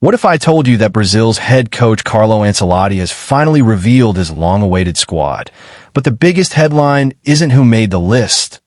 What if I told you that Brazil's head coach Carlo Ancelotti has finally revealed his long-awaited squad? But the biggest headline isn't who made the list.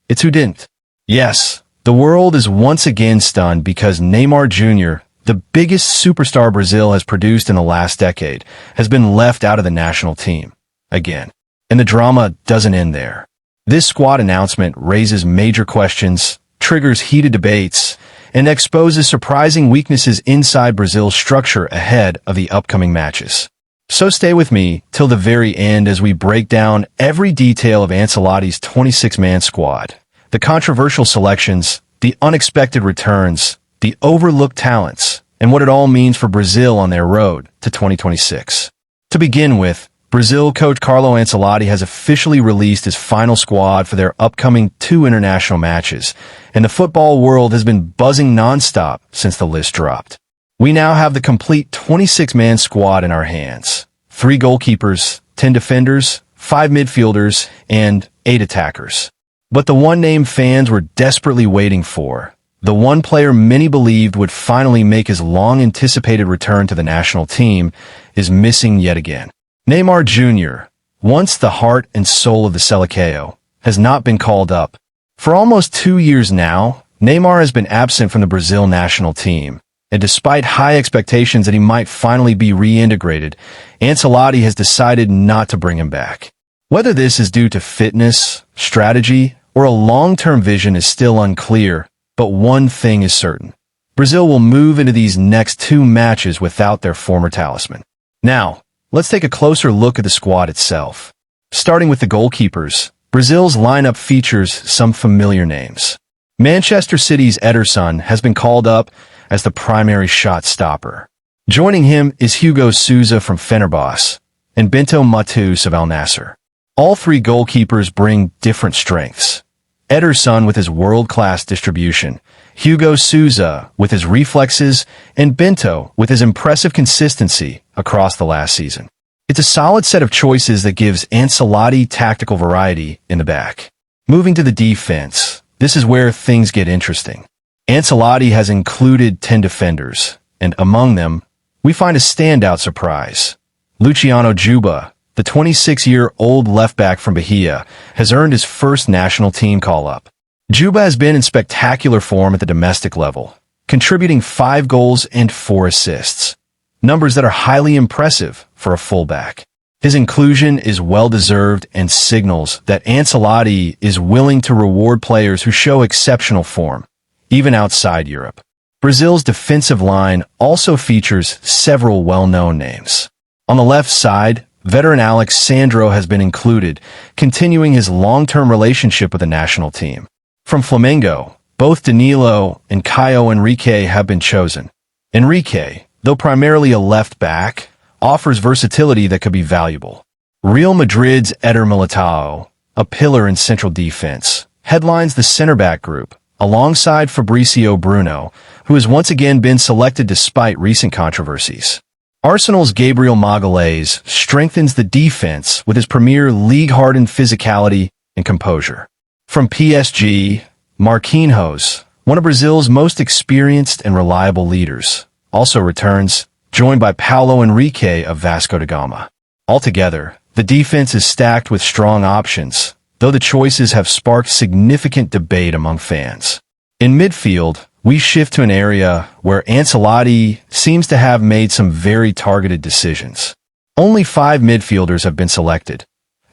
It's who didn't. Yes, the world is once again stunned because Neymar Jr, the biggest superstar Brazil has produced in the last decade, has been left out of the national team. Again. And the drama doesn't end there. This squad announcement raises major questions, triggers heated debates, and exposes surprising weaknesses inside Brazil's structure ahead of the upcoming matches. So stay with me till the very end as we break down every detail of Ancelotti's 26-man squad. The controversial selections, the unexpected returns, the overlooked talents, and what it all means for Brazil on their road to 2026. To begin with, Brazil coach Carlo Ancelotti has officially released his final squad for their upcoming 2 international matches, and the football world has been buzzing nonstop since the list dropped. We now have the complete 26-man squad in our hands. 3 goalkeepers, 10 defenders, 5 midfielders, and 8 attackers. But the one name fans were desperately waiting for, the one player many believed would finally make his long-anticipated return to the national team, is missing yet again. Neymar Jr, once the heart and soul of the Seleção, has not been called up. For almost 2 years now, Neymar has been absent from the Brazil national team, and despite high expectations that he might finally be reintegrated, Ancelotti has decided not to bring him back. Whether this is due to fitness, strategy, or a long-term vision is still unclear, but one thing is certain. Brazil will move into these next 2 matches without their former talisman. Now, let's take a closer look at the squad itself. Starting with the goalkeepers, Brazil's lineup features some familiar names. Manchester City's Ederson has been called up as the primary shot stopper. Joining him is Hugo Souza from Fenerbahce and Bento Matus of Al Nassr. All 3 goalkeepers bring different strengths. Ederson with his world-class distribution, Hugo Souza with his reflexes, and Bento with his impressive consistency across the last season. It's a solid set of choices that gives Ancelotti tactical variety in the back. Moving to the defense, this is where things get interesting. Ancelotti has included 10 defenders, and among them, we find a standout surprise. Luciano Juba, the 26-year-old left-back from Bahia, has earned his first national team call-up. Juba has been in spectacular form at the domestic level, contributing 5 goals and 4 assists. Numbers that are highly impressive for a fullback. His inclusion is well-deserved and signals that Ancelotti is willing to reward players who show exceptional form, even outside Europe. Brazil's defensive line also features several well-known names. On the left side, veteran Alex Sandro has been included, continuing his long-term relationship with the national team. From Flamengo, both Danilo and Caio Henrique have been chosen. Henrique, though primarily a left-back, offers versatility that could be valuable. Real Madrid's Eder Militao, a pillar in central defense, headlines the center-back group, alongside Fabrício Bruno, who has once again been selected despite recent controversies. Arsenal's Gabriel Magalhães strengthens the defense with his Premier League-hardened physicality and composure. From PSG, Marquinhos, one of Brazil's most experienced and reliable leaders, also returns, joined by Paulo Henrique of Vasco da Gama. Altogether, the defense is stacked with strong options, though the choices have sparked significant debate among fans. In midfield, we shift to an area where Ancelotti seems to have made some very targeted decisions. Only 5 midfielders have been selected,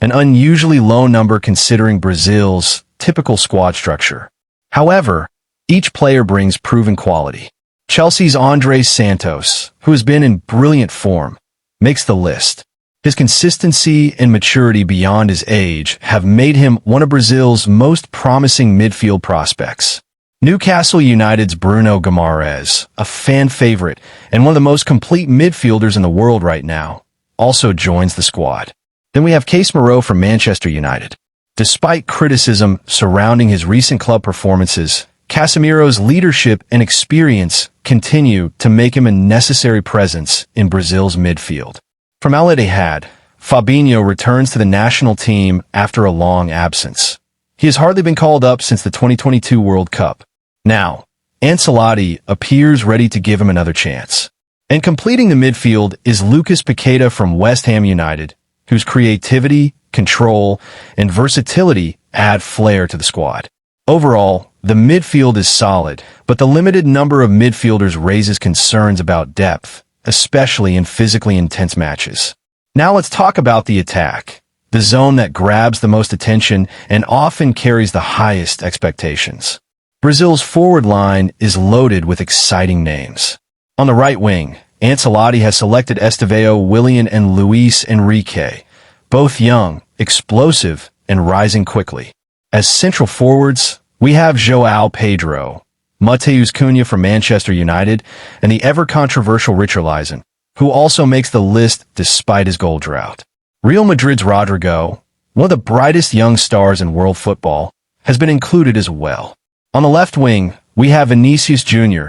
an unusually low number considering Brazil's typical squad structure. However, each player brings proven quality. Chelsea's Andrés Santos, who has been in brilliant form, makes the list. His consistency and maturity beyond his age have made him one of Brazil's most promising midfield prospects. Newcastle United's Bruno Guimarães, a fan favorite and one of the most complete midfielders in the world right now, also joins the squad. Then we have Casemiro from Manchester United. Despite criticism surrounding his recent club performances, Casemiro's leadership and experience continue to make him a necessary presence in Brazil's midfield. From Al Ittihad, Fabinho returns to the national team after a long absence. He has hardly been called up since the 2022 World Cup. Now, Ancelotti appears ready to give him another chance. And completing the midfield is Lucas Paqueta from West Ham United, whose creativity, control, and versatility add flair to the squad. Overall, the midfield is solid, but the limited number of midfielders raises concerns about depth, especially in physically intense matches. Now let's talk about the attack, the zone that grabs the most attention and often carries the highest expectations. Brazil's forward line is loaded with exciting names. On the right wing, Ancelotti has selected Estevão Willian and Luis Enrique, both young, explosive, and rising quickly. As central forwards, we have João Pedro, Vinicius Jr from Manchester United, and the ever-controversial Richarlison, who also makes the list despite his goal drought. Real Madrid's Rodrygo, one of the brightest young stars in world football, has been included as well. On the left wing, we have Vinicius Jr,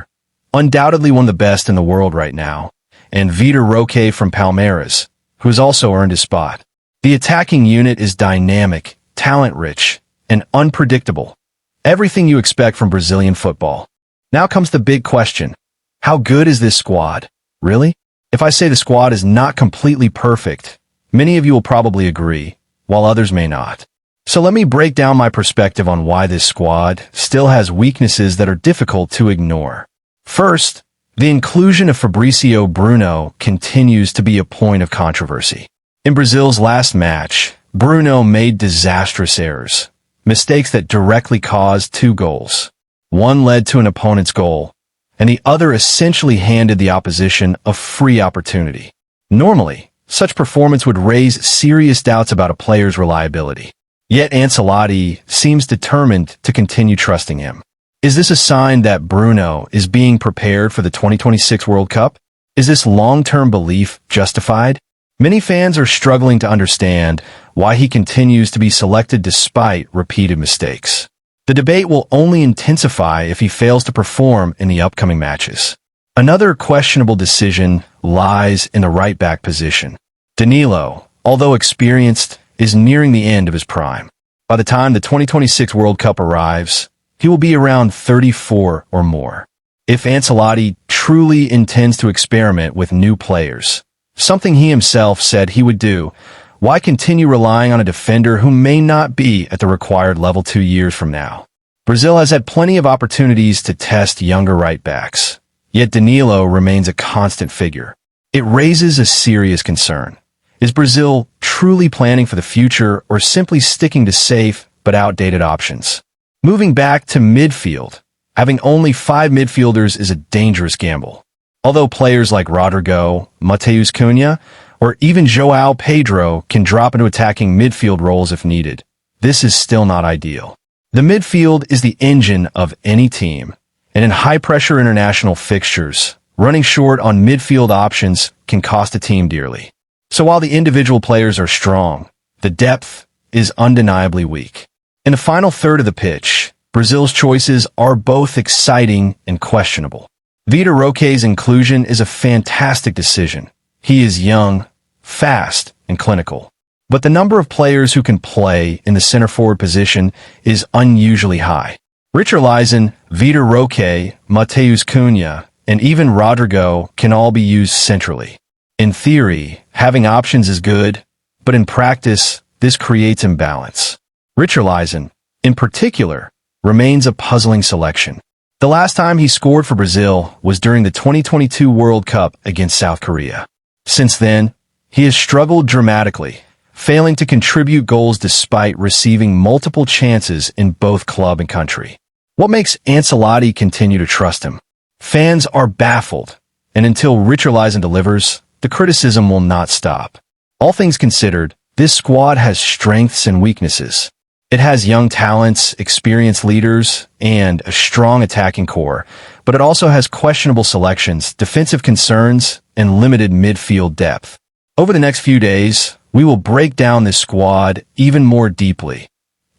undoubtedly one of the best in the world right now, and Vitor Roque from Palmeiras, who has also earned his spot. The attacking unit is dynamic, talent-rich, and unpredictable. Everything you expect from Brazilian football. Now comes the big question. How good is this squad? Really? If I say the squad is not completely perfect, many of you will probably agree, while others may not. So let me break down my perspective on why this squad still has weaknesses that are difficult to ignore. First, the inclusion of Fabrício Bruno continues to be a point of controversy. In Brazil's last match, Bruno made disastrous errors, mistakes that directly caused 2 goals. One led to an opponent's goal, and the other essentially handed the opposition a free opportunity. Normally, such performance would raise serious doubts about a player's reliability. Yet Ancelotti seems determined to continue trusting him. Is this a sign that Bruno is being prepared for the 2026 World Cup? Is this long-term belief justified? Many fans are struggling to understand why he continues to be selected despite repeated mistakes. The debate will only intensify if he fails to perform in the upcoming matches. Another questionable decision lies in the right-back position. Danilo, although experienced, is nearing the end of his prime. By the time the 2026 World Cup arrives, he will be around 34 or more. If Ancelotti truly intends to experiment with new players, something he himself said he would do, why continue relying on a defender who may not be at the required level 2 years from now? Brazil has had plenty of opportunities to test younger right-backs, yet Danilo remains a constant figure. It raises a serious concern. Is Brazil truly planning for the future or simply sticking to safe but outdated options? Moving back to midfield, having only 5 midfielders is a dangerous gamble. Although players like Rodrygo, Vinicius Jr, or even João Pedro can drop into attacking midfield roles if needed, this is still not ideal. The midfield is the engine of any team, and in high-pressure international fixtures, running short on midfield options can cost a team dearly. So while the individual players are strong, the depth is undeniably weak. In the final third of the pitch, Brazil's choices are both exciting and questionable. Vitor Roque's inclusion is a fantastic decision. He is young, fast, and clinical. But the number of players who can play in the center forward position is unusually high. Richarlison, Vitor Roque, Vinicius Jr, and even Rodrygo can all be used centrally. In theory, having options is good, but in practice, this creates imbalance. Richarlison, in particular, remains a puzzling selection. The last time he scored for Brazil was during the 2022 World Cup against South Korea. Since then, he has struggled dramatically, failing to contribute goals despite receiving multiple chances in both club and country. What makes Ancelotti continue to trust him? Fans are baffled, and until Richarlison delivers, the criticism will not stop. All things considered, this squad has strengths and weaknesses. It has young talents, experienced leaders, and a strong attacking core, but it also has questionable selections, defensive concerns, and limited midfield depth. Over the next few days, we will break down this squad even more deeply,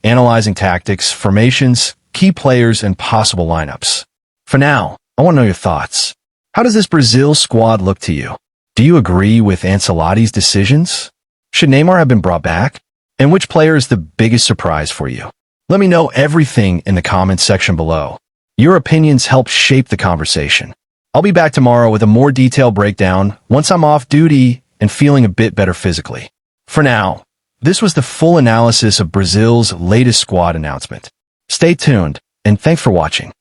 analyzing tactics, formations, key players, and possible lineups. For now, I want to know your thoughts. How does this Brazil squad look to you? Do you agree with Ancelotti's decisions? Should Neymar have been brought back? And which player is the biggest surprise for you? Let me know everything in the comments section below. Your opinions help shape the conversation. I'll be back tomorrow with a more detailed breakdown once I'm off duty and feeling a bit better physically. For now, this was the full analysis of Brazil's latest squad announcement. Stay tuned, and thanks for watching.